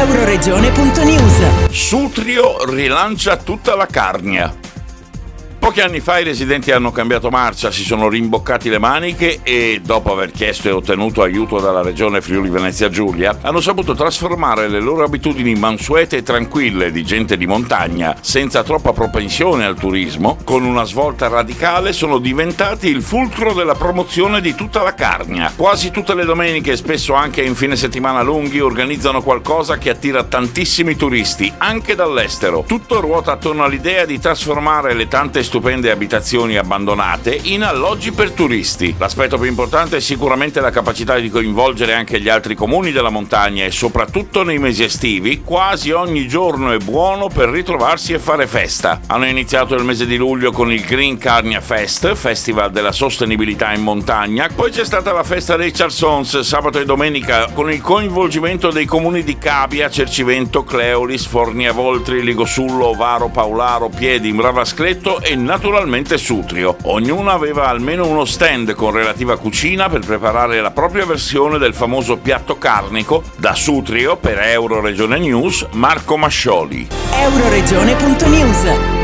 Euroregione.news. Sutrio rilancia tutta la Carnia. Pochi anni fa i residenti hanno cambiato marcia, si sono rimboccati le maniche e, dopo aver chiesto e ottenuto aiuto dalla regione Friuli Venezia Giulia, hanno saputo trasformare le loro abitudini mansuete e tranquille di gente di montagna, senza troppa propensione al turismo, con una svolta radicale sono diventati il fulcro della promozione di tutta la Carnia. Quasi tutte le domeniche e spesso anche in fine settimana lunghi organizzano qualcosa che attira tantissimi turisti, anche dall'estero. Tutto ruota attorno all'idea di trasformare le tante stupende abitazioni abbandonate in alloggi per turisti. L'aspetto più importante è sicuramente la capacità di coinvolgere anche gli altri comuni della montagna e soprattutto nei mesi estivi quasi ogni giorno è buono per ritrovarsi e fare festa. Hanno iniziato il mese di luglio con il Green Carnia Fest, festival della sostenibilità in montagna, poi c'è stata la festa dei Charsons sabato e domenica con il coinvolgimento dei comuni di Cabia, Cercivento, Cleolis, Fornia Voltri, Ligosullo, Ovaro, Paolaro, Piedi, Ravascletto e naturalmente Sutrio. Ognuno aveva almeno uno stand con relativa cucina per preparare la propria versione del famoso piatto carnico. Da Sutrio, per Euroregione News, Marco Mascioli. Euroregione.news.